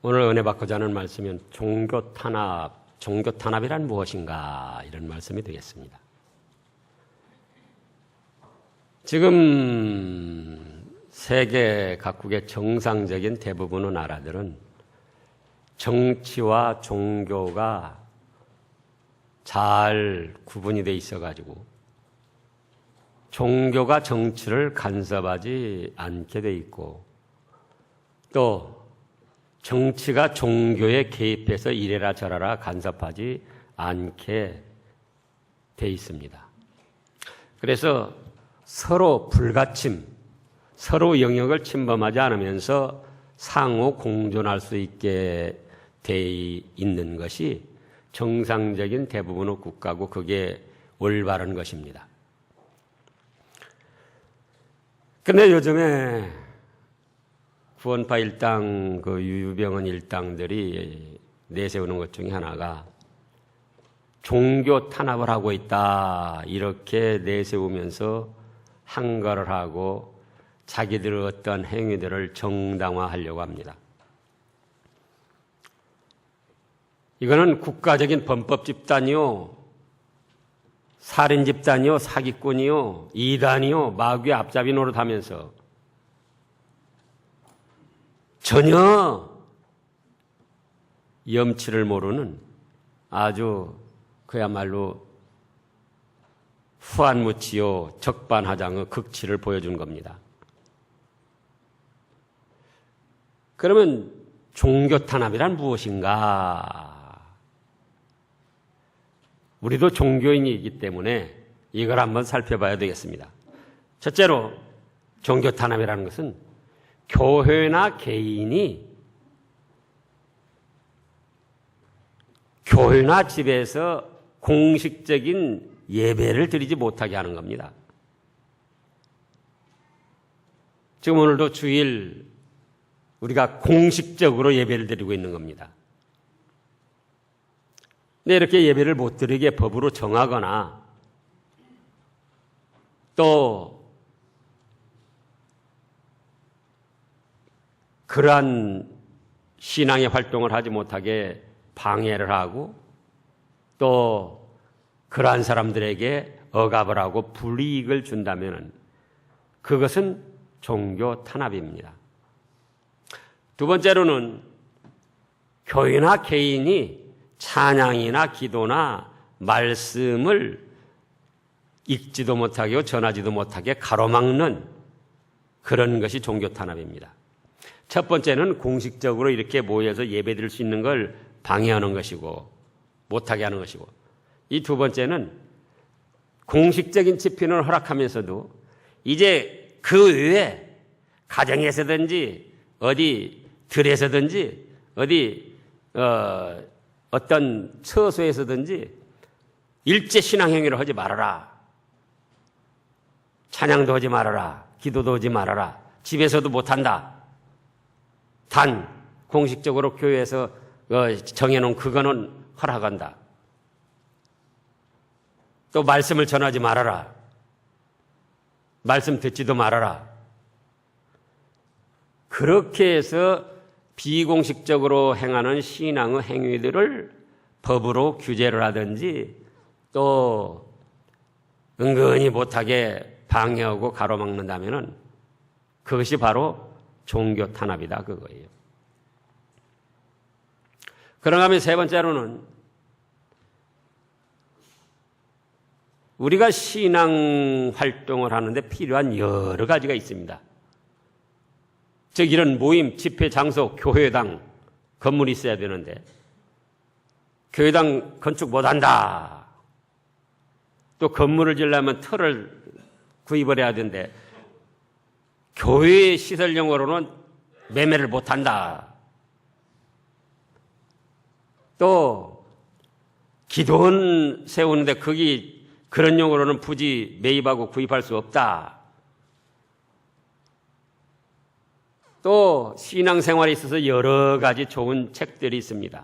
오늘 은혜 받고자 하는 말씀은 종교 탄압이란 무엇인가 이런 말씀이 되겠습니다. 지금 세계 각국의 정상적인 대부분의 나라들은 정치와 종교가 잘 구분이 돼 있어가지고 종교가 정치를 간섭하지 않게 돼 있고 또 정치가 종교에 개입해서 이래라 저래라 간섭하지 않게 돼 있습니다. 그래서 서로 불가침, 서로 영역을 침범하지 않으면서 상호 공존할 수 있게 돼 있는 것이 정상적인 대부분의 국가고 그게 올바른 것입니다. 근데 요즘에 구원파 일당, 유병헌 일당들이 내세우는 것 중에 하나가 종교 탄압을 하고 있다 이렇게 내세우면서 항거를 하고 자기들의 어떤 행위들을 정당화하려고 합니다. 이거는 국가적인 범법 집단이요, 살인 집단이요, 사기꾼이요, 이단이요, 마귀의 앞잡이 노릇하면서 전혀 염치를 모르는 아주 그야말로 후한무치요 적반하장의 극치를 보여준 겁니다. 그러면 종교 탄압이란 무엇인가? 우리도 종교인이기 때문에 이걸 한번 살펴봐야 되겠습니다. 첫째로 종교 탄압이라는 것은 교회나 개인이 교회나 집에서 공식적인 예배를 드리지 못하게 하는 겁니다. 지금 오늘도 주일 우리가 공식적으로 예배를 드리고 있는 겁니다. 근데 이렇게 예배를 못 드리게 법으로 정하거나 또 그러한 신앙의 활동을 하지 못하게 방해를 하고 또 그러한 사람들에게 억압을 하고 불이익을 준다면 그것은 종교 탄압입니다. 두 번째로는 교회나 개인이 찬양이나 기도나 말씀을 읽지도 못하게 전하지도 못하게 가로막는 그런 것이 종교 탄압입니다. 첫 번째는 공식적으로 이렇게 모여서 예배드릴 수 있는 걸 방해하는 것이고 못하게 하는 것이고 이 두 번째는 공식적인 집회는 허락하면서도 이제 그 외에 가정에서든지 어디 들에서든지 어디 어떤 처소에서든지 일제 신앙 행위를 하지 말아라. 찬양도 하지 말아라. 기도도 하지 말아라. 집에서도 못한다. 단 공식적으로 교회에서 정해놓은 그거는 허락한다. 또 말씀을 전하지 말아라. 말씀 듣지도 말아라. 그렇게 해서 비공식적으로 행하는 신앙의 행위들을 법으로 규제를 하든지 또 은근히 못하게 방해하고 가로막는다면 그것이 바로 종교 탄압이다 그거예요. 그런가 하면 세 번째로는 우리가 신앙 활동을 하는데 필요한 여러 가지가 있습니다. 즉 이런 모임, 집회 장소, 교회당, 건물이 있어야 되는데 교회당 건축 못한다. 또 건물을 지으려면 터를 구입을 해야 되는데 교회 시설용으로는 매매를 못한다. 또 기도원 세우는데 거기 그런 용으로는 부지 매입하고 구입할 수 없다. 또 신앙생활에 있어서 여러 가지 좋은 책들이 있습니다.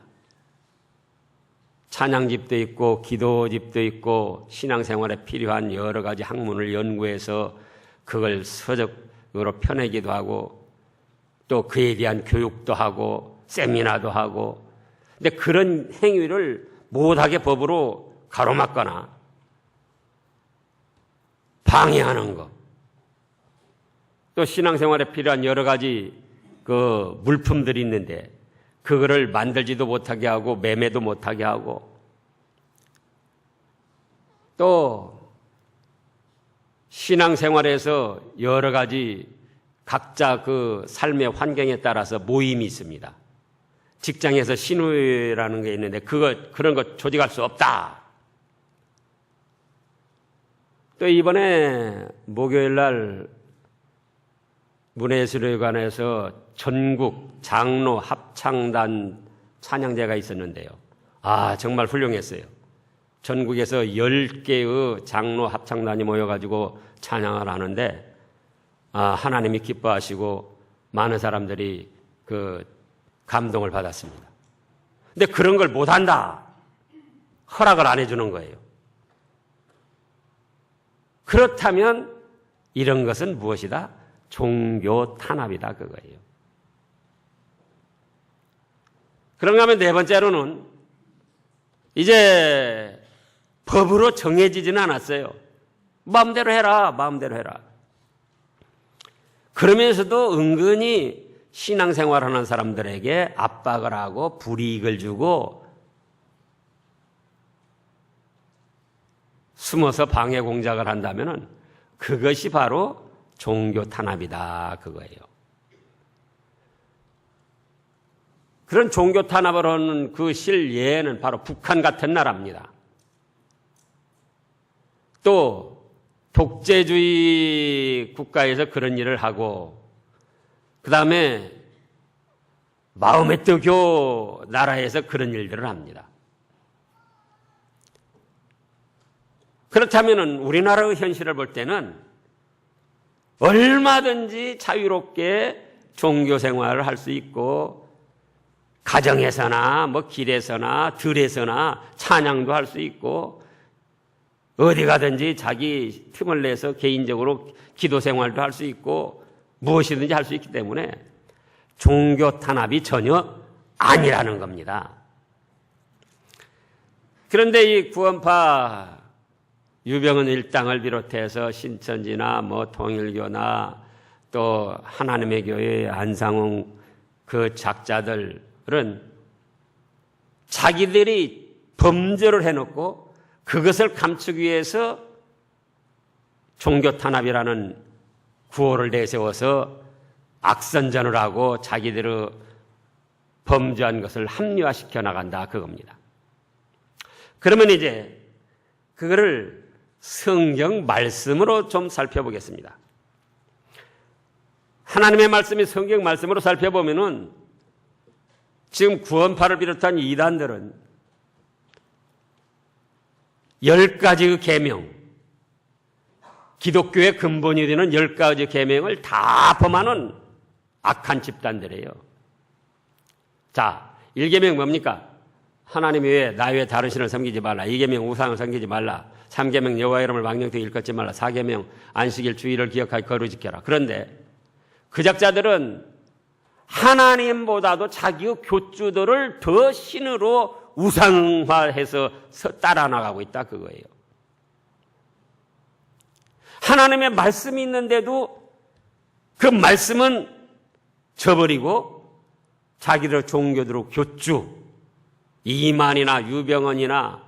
찬양집도 있고 기도집도 있고 신앙생활에 필요한 여러 가지 학문을 연구해서 그걸 서적으로 펴내기도 하고 또 그에 대한 교육도 하고 세미나도 하고. 근데 그런 행위를 못하게 법으로 가로막거나 방해하는 것. 또 신앙생활에 필요한 여러 가지 그 물품들이 있는데 그거를 만들지도 못하게 하고 매매도 못하게 하고 또 신앙생활에서 여러 가지 각자 그 삶의 환경에 따라서 모임이 있습니다. 직장에서 신우회라는 게 있는데 그런 거 조직할 수 없다. 또 이번에 목요일 날 문예술회관에서 전국 장로 합창단 찬양제가 있었는데요. 정말 훌륭했어요. 전국에서 10개의 장로 합창단이 모여가지고 찬양을 하는데 하나님이 기뻐하시고 많은 사람들이 그 감동을 받았습니다. 근데 그런 걸 못한다. 허락을 안 해주는 거예요. 그렇다면 이런 것은 무엇이다? 종교 탄압이다 그거예요. 그런가 하면 네 번째로는 이제 법으로 정해지지는 않았어요. 마음대로 해라, 마음대로 해라. 그러면서도 은근히 신앙생활하는 사람들에게 압박을 하고 불이익을 주고 숨어서 방해 공작을 한다면 그것이 바로 종교 탄압이다 그거예요. 그런 종교 탄압을 하는 그 실예는 바로 북한 같은 나라입니다. 또 독재주의 국가에서 그런 일을 하고 그 다음에 마호메트교 나라에서 그런 일들을 합니다. 그렇다면 우리나라의 현실을 볼 때는 얼마든지 자유롭게 종교 생활을 할 수 있고 가정에서나 뭐 길에서나 들에서나 찬양도 할 수 있고 어디 가든지 자기 틈을 내서 개인적으로 기도 생활도 할 수 있고 무엇이든지 할 수 있기 때문에 종교 탄압이 전혀 아니라는 겁니다. 그런데 이 구원파 유병헌 일당을 비롯해서 신천지나 뭐 통일교나 또 하나님의 교회 안상홍 그 작자들은 자기들이 범죄를 해놓고 그것을 감추기 위해서 종교 탄압이라는 구호를 내세워서 악선전을 하고 자기들의 범죄한 것을 합리화시켜 나간다 그겁니다. 그러면 이제 그거를 성경 말씀으로 좀 살펴보겠습니다. 하나님의 말씀이 성경 말씀으로 살펴보면은 지금 구원파를 비롯한 이단들은 10가지의 계명, 기독교의 근본이 되는 10가지 계명을 다 범하는 악한 집단들이에요. 자, 1계명 뭡니까? 하나님 외에 나 외에 다른 신을 섬기지 말라. 2계명 우상을 섬기지 말라. 3계명 여호와의 이름을 망령되이 일컫지 말라. 4계명 안식일 주일을 기억하여 거룩히 지켜라. 그런데 그 작자들은 하나님보다도 자기의 교주들을 더 신으로 우상화해서 따라 나가고 있다 그거예요. 하나님의 말씀이 있는데도 그 말씀은 저버리고 자기들 종교대로 교주 이만이나 유병헌이나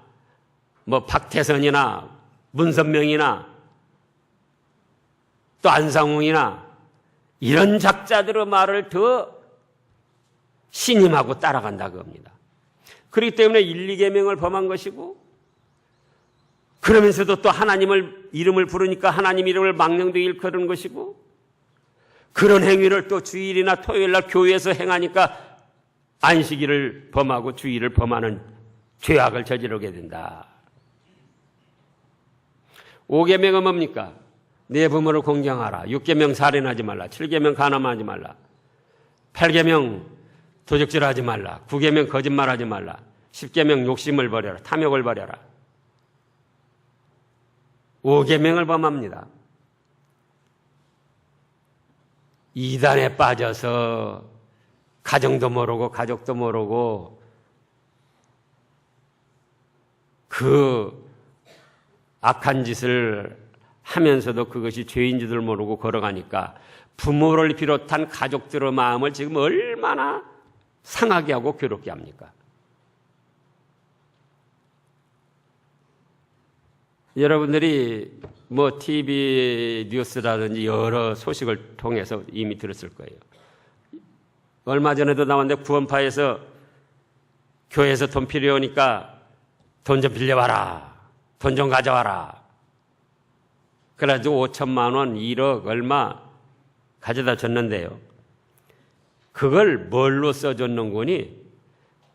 뭐 박태선이나 문선명이나 또 안상홍이나 이런 작자들의 말을 더 신임하고 따라간다 그겁니다. 그렇기 때문에 1, 2계명을 범한 것이고 그러면서도 또 하나님을 이름을 부르니까 하나님 이름을 망령되이 일컫는 것이고 그런 행위를 또 주일이나 토요일날 교회에서 행하니까 안식일을 범하고 주일을 범하는 죄악을 저지르게 된다. 5계명은 뭡니까? 내 부모를 공경하라. 6계명 살인하지 말라. 7계명 간음하지 말라. 8계명 도적질하지 말라. 9계명 거짓말하지 말라. 10계명 욕심을 버려라. 탐욕을 버려라. 5계명을 범합니다. 이단에 빠져서 가정도 모르고 가족도 모르고 그 악한 짓을 하면서도 그것이 죄인 줄을 모르고 걸어가니까 부모를 비롯한 가족들의 마음을 지금 얼마나 상하게 하고 괴롭게 합니까? 여러분들이 뭐 TV 뉴스라든지 여러 소식을 통해서 이미 들었을 거예요. 얼마 전에도 나왔는데 구원파에서 교회에서 돈 필요하니까 돈 좀 빌려와라. 돈 좀 가져와라. 그래가지고 5천만 원, 1억 얼마 가져다 줬는데요. 그걸 뭘로 써줬는 거니?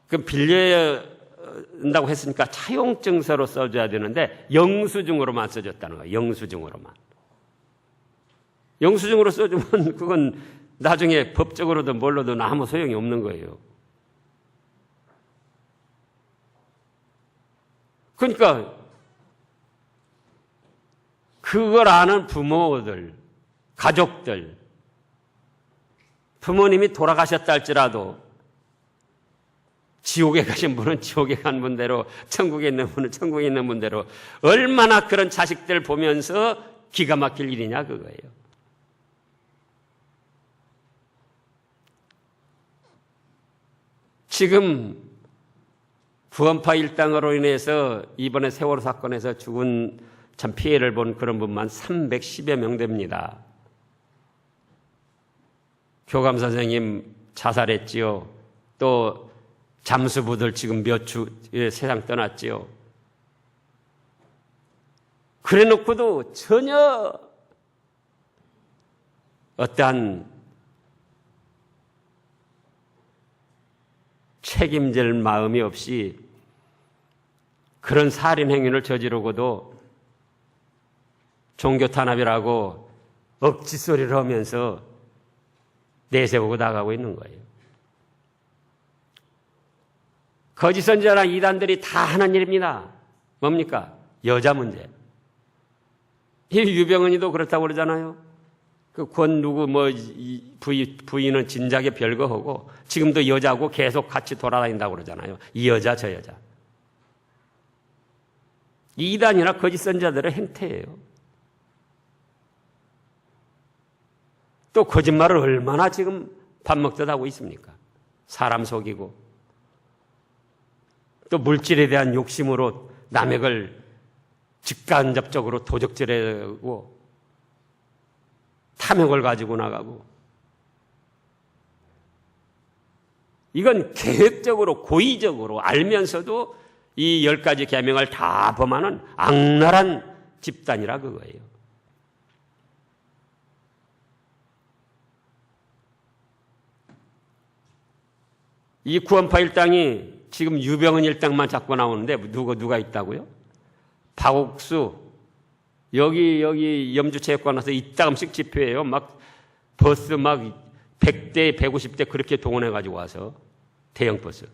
그 빌려온다고 했으니까 차용증서로 써줘야 되는데 영수증으로만 써줬다는 거예요. 영수증으로만. 영수증으로 써주면 그건 나중에 법적으로든 뭘로든 아무 소용이 없는 거예요. 그러니까 그걸 아는 부모들, 가족들, 부모님이 돌아가셨다 할지라도 지옥에 가신 분은 지옥에 간 분대로, 천국에 있는 분은 천국에 있는 분대로 얼마나 그런 자식들 보면서 기가 막힐 일이냐 그거예요. 지금 구원파 일당으로 인해서 이번에 세월호 사건에서 죽은 참 피해를 본 그런 분만 310여 명 됩니다. 교감 선생님 자살했지요. 또 잠수부들 지금 몇 주 세상 떠났지요. 그래 놓고도 전혀 어떠한 책임질 마음이 없이 그런 살인 행위를 저지르고도 종교 탄압이라고 억지 소리를 하면서 내세우고 나가고 있는 거예요. 거짓 선지자나 이단들이 다 하는 일입니다. 뭡니까? 여자 문제. 이 유병헌이도 그렇다고 그러잖아요. 그 권 누구 부인은 진작에 별거하고 지금도 여자하고 계속 같이 돌아다닌다고 그러잖아요. 이 여자 저 여자. 이 이단이나 거짓 선지자들의 행태예요. 또 거짓말을 얼마나 지금 밥 먹듯 하고 있습니까? 사람 속이고 또 물질에 대한 욕심으로 남액을 직간접적으로 도적질하고 탐욕을 가지고 나가고 이건 계획적으로 고의적으로 알면서도 이 10가지 계명을 다 범하는 악랄한 집단이라 그거예요. 이 구원파 일당이 지금 유병헌 일당만 잡고 나오는데 누가 있다고요? 박옥수 여기 염주체육관 와서 이따금씩 집회해요. 막 버스 막 100대 150대 그렇게 동원해 가지고 와서 대형 버스.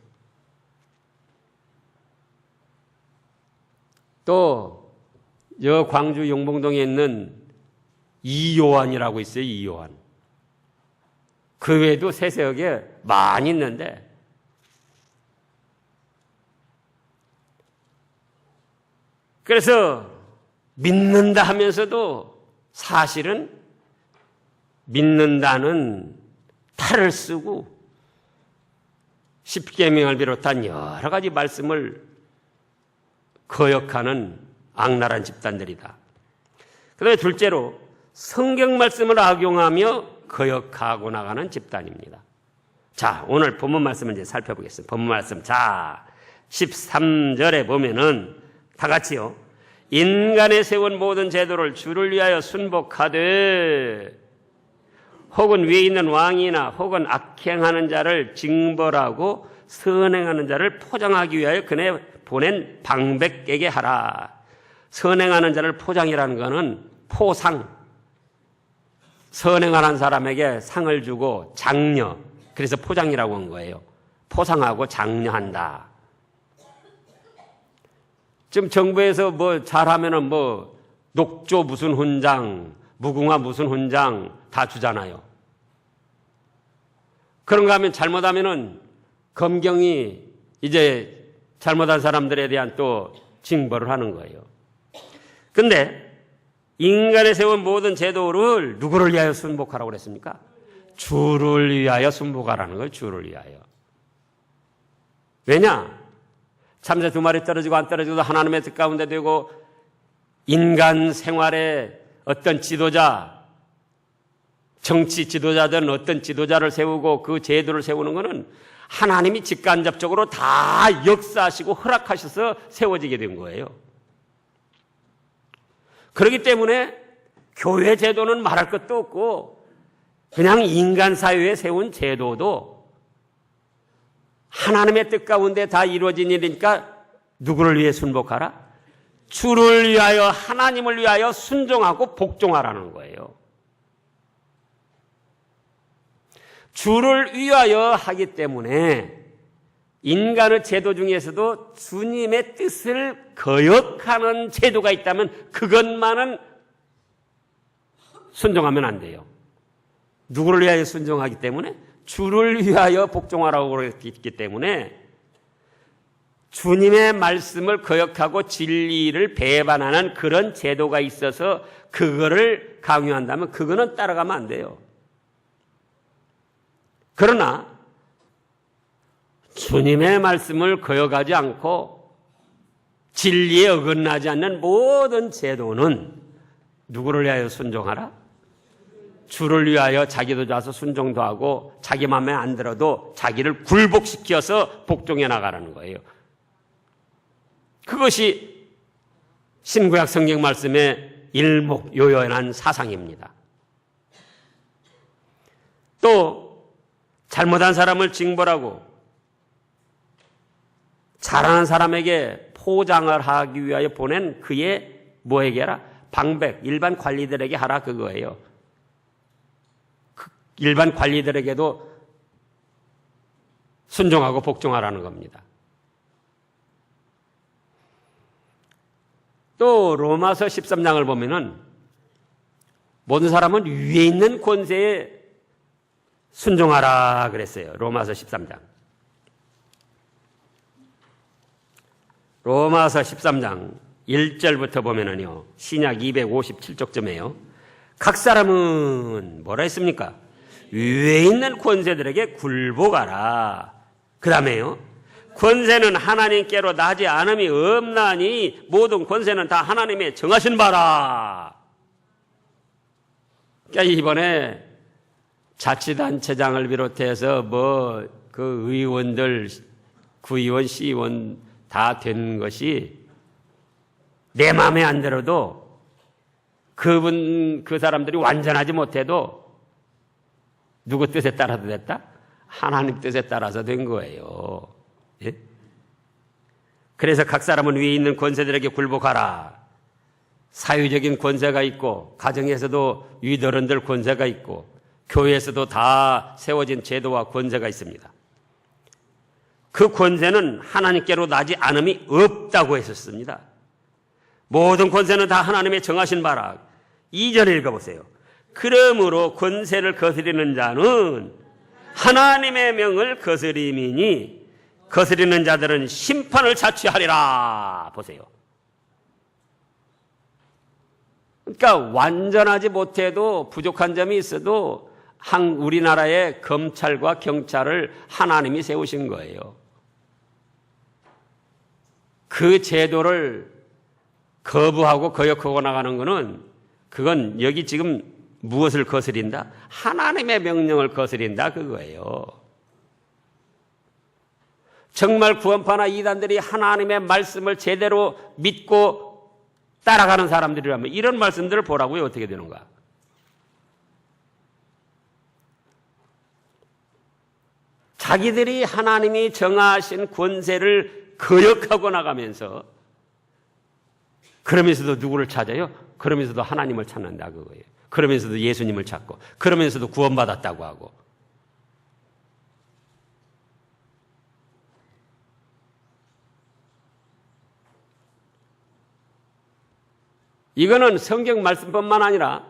또 여 광주 용봉동에 있는 이요한이라고 있어요. 이요한. 그 외에도 세세하게 많이 있는데 그래서 믿는다 하면서도 사실은 믿는다는 탈을 쓰고 십계명을 비롯한 여러 가지 말씀을 거역하는 악랄한 집단들이다. 그다음에 둘째로 성경 말씀을 악용하며 거역하고 나가는 집단입니다. 자, 오늘 본문 말씀을 이제 살펴보겠습니다. 본문 말씀. 자, 13절에 보면은 다 같이요. 인간의 세운 모든 제도를 주를 위하여 순복하되 혹은 위에 있는 왕이나 혹은 악행하는 자를 징벌하고 선행하는 자를 포장하기 위하여 그네 보낸 방백에게 하라. 선행하는 자를 포장이라는 것은 포상. 선행하는 사람에게 상을 주고 장려. 그래서 포장이라고 한 거예요. 포상하고 장려한다. 지금 정부에서 뭐 잘하면은 뭐 녹조 무슨 훈장, 무궁화 무슨 훈장 다 주잖아요. 그런가 하면 잘못하면은 검경이 이제 잘못한 사람들에 대한 또 징벌을 하는 거예요. 근데 인간에 세운 모든 제도를 누구를 위하여 순복하라고 그랬습니까? 주를 위하여 순복하라는 거예요. 주를 위하여. 왜냐? 참새 2마리 떨어지고 안 떨어지고도 하나님의 뜻 가운데 되고 인간 생활에 어떤 지도자, 정치 지도자든 어떤 지도자를 세우고 그 제도를 세우는 것은 하나님이 직간접적으로 다 역사하시고 허락하셔서 세워지게 된 거예요. 그렇기 때문에 교회 제도는 말할 것도 없고 그냥 인간 사회에 세운 제도도 하나님의 뜻 가운데 다 이루어진 일이니까 누구를 위해 순복하라? 주를 위하여, 하나님을 위하여 순종하고 복종하라는 거예요. 주를 위하여 하기 때문에 인간의 제도 중에서도 주님의 뜻을 거역하는 제도가 있다면 그것만은 순종하면 안 돼요. 누구를 위하여 순종하기 때문에? 주를 위하여 복종하라고 그랬기 때문에 주님의 말씀을 거역하고 진리를 배반하는 그런 제도가 있어서 그거를 강요한다면 그거는 따라가면 안 돼요. 그러나 주님의 말씀을 거역하지 않고 진리에 어긋나지 않는 모든 제도는 누구를 위하여 순종하라? 주를 위하여 자기도 자서 순종도 하고 자기 마음에 안 들어도 자기를 굴복시켜서 복종해 나가라는 거예요. 그것이 신구약 성경 말씀의 일목요연한 사상입니다. 또 잘못한 사람을 징벌하고 잘하는 사람에게 포장을 하기 위하여 보낸 그의 뭐에게 하라? 방백, 일반 관리들에게 하라 그거예요. 일반 관리들에게도 순종하고 복종하라는 겁니다. 또 로마서 13장을 보면은 모든 사람은 위에 있는 권세에 순종하라 그랬어요. 로마서 13장. 로마서 13장 1절부터 보면은요. 신약 257쪽쯤에요. 각 사람은 뭐라 했습니까? 위에 있는 권세들에게 굴복하라. 그 다음에요. 권세는 하나님께로 나지 않음이 없나니 모든 권세는 다 하나님의 정하신 바라. 그러니까 이번에 자치단체장을 비롯해서 그 의원들, 구의원, 시의원 다 된 것이 내 마음에 안 들어도 그 사람들이 완전하지 못해도 누구 뜻에 따라서 됐다? 하나님 뜻에 따라서 된 거예요. 예? 그래서 각 사람은 위에 있는 권세들에게 굴복하라. 사회적인 권세가 있고 가정에서도 위더른들 권세가 있고 교회에서도 다 세워진 제도와 권세가 있습니다. 그 권세는 하나님께로 나지 않음이 없다고 했었습니다. 모든 권세는 다 하나님의 정하신 바라. 2절 읽어보세요. 그러므로 권세를 거스리는 자는 하나님의 명을 거스림이니 거스리는 자들은 심판을 자취하리라. 보세요. 그러니까 완전하지 못해도 부족한 점이 있어도 우리나라의 검찰과 경찰을 하나님이 세우신 거예요. 그 제도를 거부하고 거역하고 나가는 것은 그건 여기 지금 무엇을 거스린다? 하나님의 명령을 거스린다 그거예요. 정말 구원파나 이단들이 하나님의 말씀을 제대로 믿고 따라가는 사람들이라면 이런 말씀들을 보라고요. 어떻게 되는가? 자기들이 하나님이 정하신 권세를 거역하고 나가면서 그러면서도 누구를 찾아요? 그러면서도 하나님을 찾는다 그거예요. 그러면서도 예수님을 찾고 그러면서도 구원받았다고 하고 이거는 성경 말씀뿐만 아니라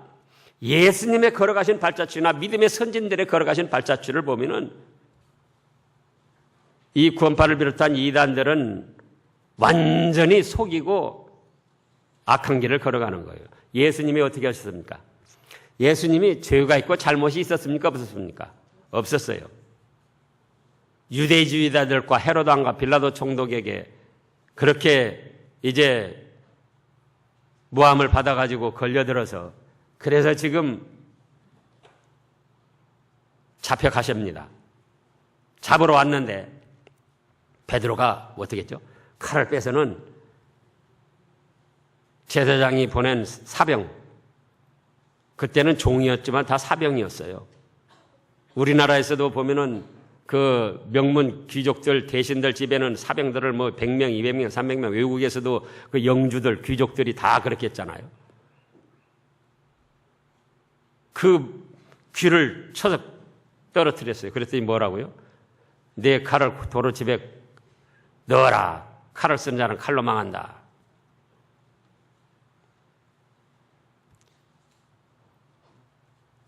예수님의 걸어가신 발자취나 믿음의 선진들의 걸어가신 발자취를 보면은 이 구원파를 비롯한 이단들은 완전히 속이고 악한 길을 걸어가는 거예요. 예수님이 어떻게 하셨습니까? 예수님이 죄가 있고 잘못이 있었습니까? 없었습니까? 없었어요. 유대주의자들과 헤로도 왕과 빌라도 총독에게 그렇게 이제 모함을 받아가지고 걸려들어서 그래서 지금 잡혀가십니다. 잡으러 왔는데 베드로가 어떻게 했죠? 칼을 빼서는 제사장이 보낸 사병, 그때는 종이었지만 다 사병이었어요. 우리나라에서도 보면은 그 명문 귀족들, 대신들 집에는 사병들을 뭐 100명, 200명, 300명, 외국에서도 그 영주들, 귀족들이 다 그렇게 했잖아요. 그 귀를 쳐서 떨어뜨렸어요. 그랬더니 뭐라고요? 내 칼을 도로집에 넣어라. 칼을 쓴 자는 칼로 망한다.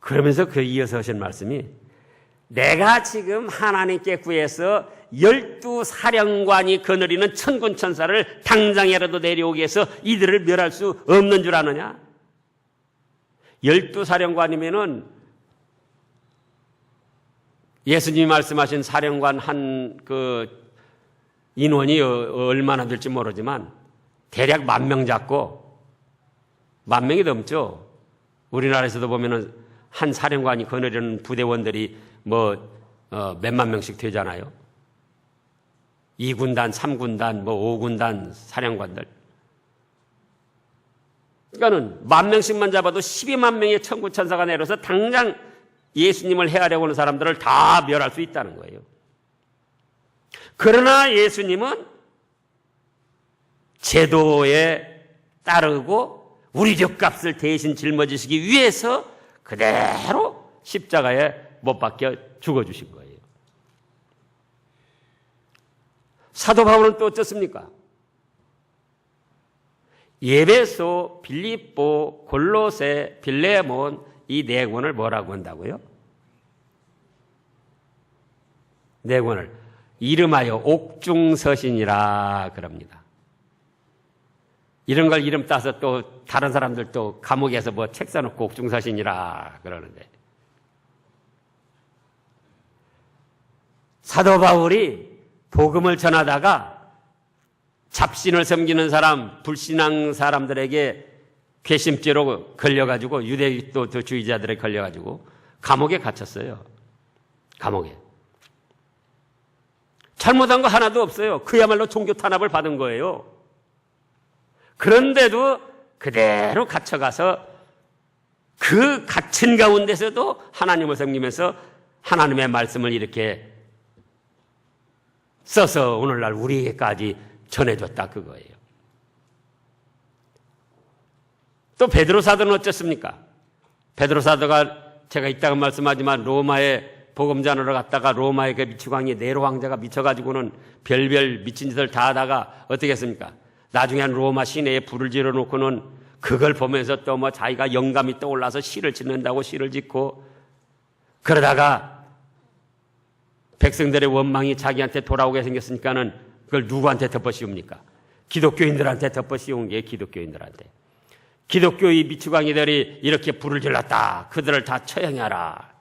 그러면서 그 이어서 하신 말씀이 내가 지금 하나님께 구해서 12사령관이 거느리는 천군 천사를 당장이라도 내려오게 해서 이들을 멸할 수 없는 줄 아느냐? 12사령관이면은 예수님이 말씀하신 사령관 한 그 인원이 얼마나 될지 모르지만 대략 10,000명 잡고 10,000명이 넘죠. 우리나라에서도 보면은 한 사령관이 거느리는 부대원들이 몇만 명씩 되잖아요. 2군단, 3군단, 5군단 사령관들. 그러니까는 10,000명씩만 잡아도 12만 명의 천군 천사가 내려서 당장 예수님을 해하려고 하는 사람들을 다 멸할 수 있다는 거예요. 그러나 예수님은 제도에 따르고 우리 죄값을 대신 짊어지시기 위해서 그대로 십자가에 못 박혀 죽어주신 거예요. 사도 바울은 또 어떻습니까? 에베소, 빌립보, 골로새, 빌레몬 이 네 권을 뭐라고 한다고요? 네 권을 이름하여 옥중서신이라 그럽니다. 이런 걸 이름 따서 또 다른 사람들 또 감옥에서 뭐 책 써놓고 옥중서신이라 그러는데 사도 바울이 복음을 전하다가 잡신을 섬기는 사람, 불신앙 사람들에게 괘씸죄로 걸려가지고 유대교주의자들에 걸려가지고 감옥에 갇혔어요. 감옥에. 잘못한 거 하나도 없어요. 그야말로 종교 탄압을 받은 거예요. 그런데도 그대로 갇혀가서 그 갇힌 가운데서도 하나님을 섬기면서 하나님의 말씀을 이렇게 써서 오늘날 우리에게까지 전해줬다 그거예요. 또 베드로 사도는 어쩌습니까? 베드로 사도가 제가 이따가 말씀하지만 로마에 복음 전하러 갔다가 로마의 그 미치광이 네로 왕자가 미쳐가지고는 별별 미친 짓을 다 하다가 어떻게 했습니까? 나중에는 로마 시내에 불을 지어놓고는 그걸 보면서 또 뭐 자기가 영감이 떠올라서 시를 짓는다고 시를 짓고 그러다가 백성들의 원망이 자기한테 돌아오게 생겼으니까는 그걸 누구한테 덮어씌웁니까? 기독교인들한테 덮어씌운 게 기독교인들한테. 기독교의 미치광이들이 이렇게 불을 질렀다. 그들을 다 처형하라.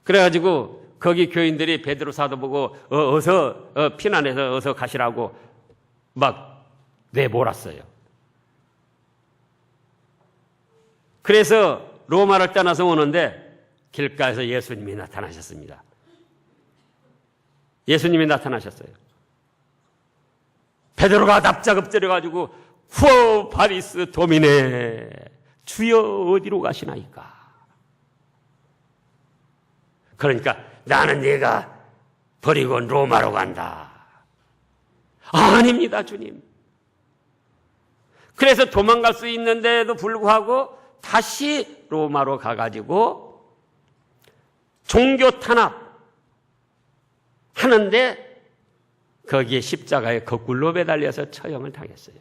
그래가지고 거기 교인들이 베드로 사도 보고 어서 피난해서 어서 가시라고 막 내몰았어요. 그래서 로마를 떠나서 오는데 길가에서 예수님이 나타나셨습니다. 예수님이 나타나셨어요. 베드로가 납작 엎드려가지고 후어 바리스 도미네 주여 어디로 가시나이까? 그러니까 나는 네가 버리고 로마로 간다. 아닙니다 주님. 그래서 도망갈 수 있는데도 불구하고 다시 로마로 가가지고 종교 탄압 하는데 거기에 십자가에 거꾸로 매달려서 처형을 당했어요.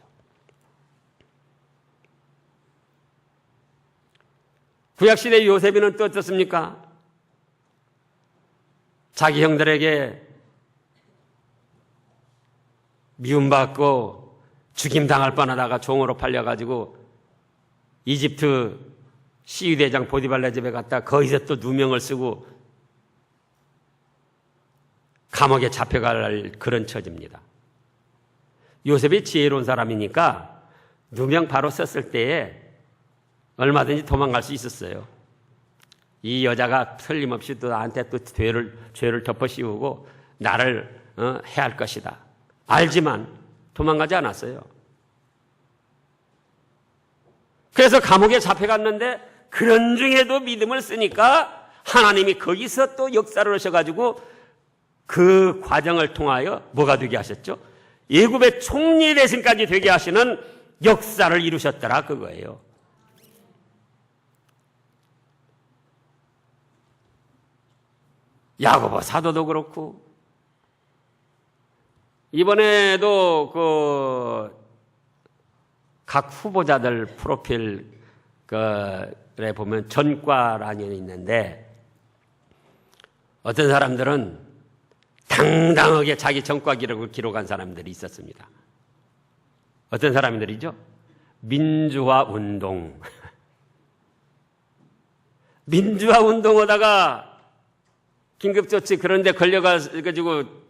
구약시대 요셉이는 또 어떻습니까? 자기 형들에게 미움받고 죽임당할 뻔하다가 종으로 팔려가지고 이집트 시위대장 보디발라 집에 갔다 거기서 또 누명을 쓰고 감옥에 잡혀갈 그런 처지입니다. 요셉이 지혜로운 사람이니까 누명 바로 썼을 때에 얼마든지 도망갈 수 있었어요. 이 여자가 틀림없이 또 나한테 또 죄를 덮어 씌우고 나를 해할 것이다. 알지만 도망가지 않았어요. 그래서 감옥에 잡혀갔는데 그런 중에도 믿음을 쓰니까 하나님이 거기서 또 역사를 하셔가지고 그 과정을 통하여 뭐가 되게 하셨죠? 애굽의 총리 대신까지 되게 하시는 역사를 이루셨더라 그거예요. 야고보 사도도 그렇고 이번에도 각 후보자들 프로필에 보면 전과란이 있는데 어떤 사람들은 당당하게 자기 전과 기록을 기록한 사람들이 있었습니다. 어떤 사람들이죠? 민주화 운동. 민주화 운동하다가 긴급조치 그런데 걸려가지고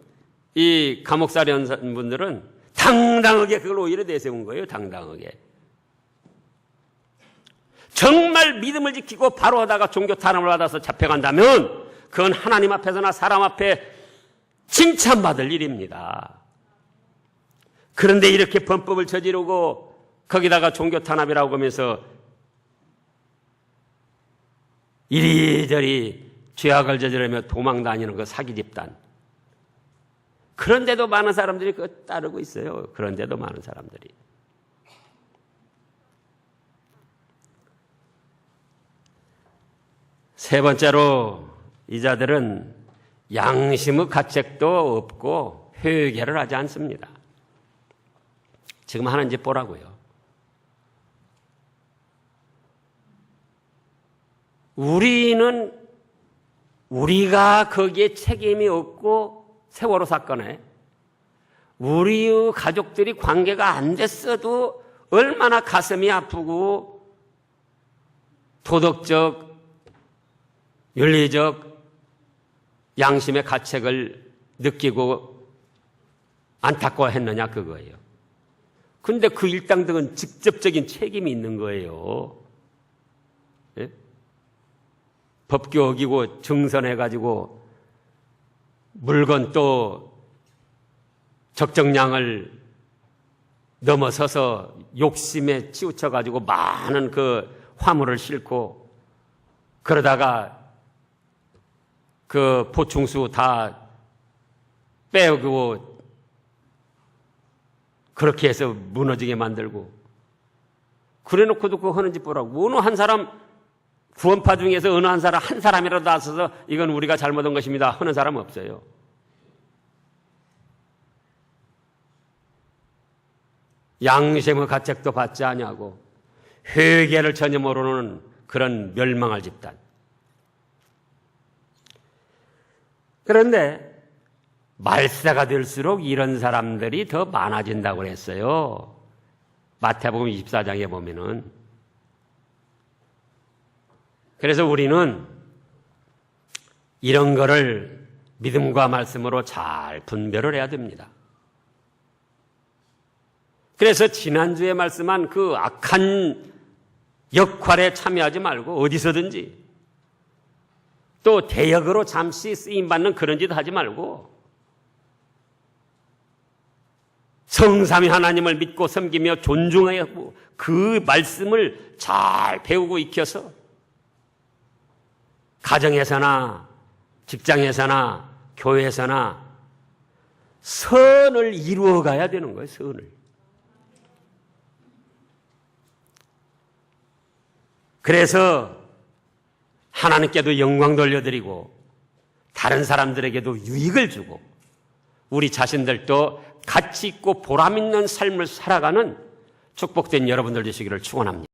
이 감옥살이 한 분들은 당당하게 그걸 오히려 내세운 거예요. 당당하게. 정말 믿음을 지키고 바로 하다가 종교 탄압을 받아서 잡혀간다면 그건 하나님 앞에서나 사람 앞에 칭찬받을 일입니다. 그런데 이렇게 범법을 저지르고 거기다가 종교 탄압이라고 하면서 이리저리 죄악을 저지르며 도망 다니는 그 사기 집단. 그런데도 많은 사람들이 그거 따르고 있어요. 그런데도 많은 사람들이. 세 번째로 이 자들은 양심의 가책도 없고 회개를 하지 않습니다. 지금 하는 짓 보라고요. 우리가 거기에 책임이 없고 세월호 사건에 우리의 가족들이 관계가 안 됐어도 얼마나 가슴이 아프고 도덕적, 윤리적 양심의 가책을 느끼고 안타까워했느냐 그거예요. 그런데 그 일당들은 직접적인 책임이 있는 거예요. 예? 법규 어기고 증선해가지고 물건 또 적정량을 넘어서서 욕심에 치우쳐가지고 많은 그 화물을 싣고 그러다가 그 보충수 다 빼고 그렇게 해서 무너지게 만들고 그래 놓고도 그거 하는 짓 보라고. 어느 한 사람 구원파 중에서 어느 한 사람이라도 나서서 이건 우리가 잘못한 것입니다 하는 사람 없어요. 양심의 가책도 받지 아니하고 회개를 전혀 모르는 그런 멸망할 집단. 그런데 말세가 될수록 이런 사람들이 더 많아진다고 했어요. 마태복음 24장에 보면은. 그래서 우리는 이런 거를 믿음과 말씀으로 잘 분별을 해야 됩니다. 그래서 지난주에 말씀한 그 악한 역할에 참여하지 말고 어디서든지 또 대역으로 잠시 쓰임받는 그런 짓 하지 말고 성삼위 하나님을 믿고 섬기며 존중하고 그 말씀을 잘 배우고 익혀서 가정에서나 직장에서나 교회에서나 선을 이루어가야 되는 거예요. 선을. 그래서 하나님께도 영광 돌려드리고 다른 사람들에게도 유익을 주고 우리 자신들도 가치 있고 보람 있는 삶을 살아가는 축복된 여러분들 되시기를 축원합니다.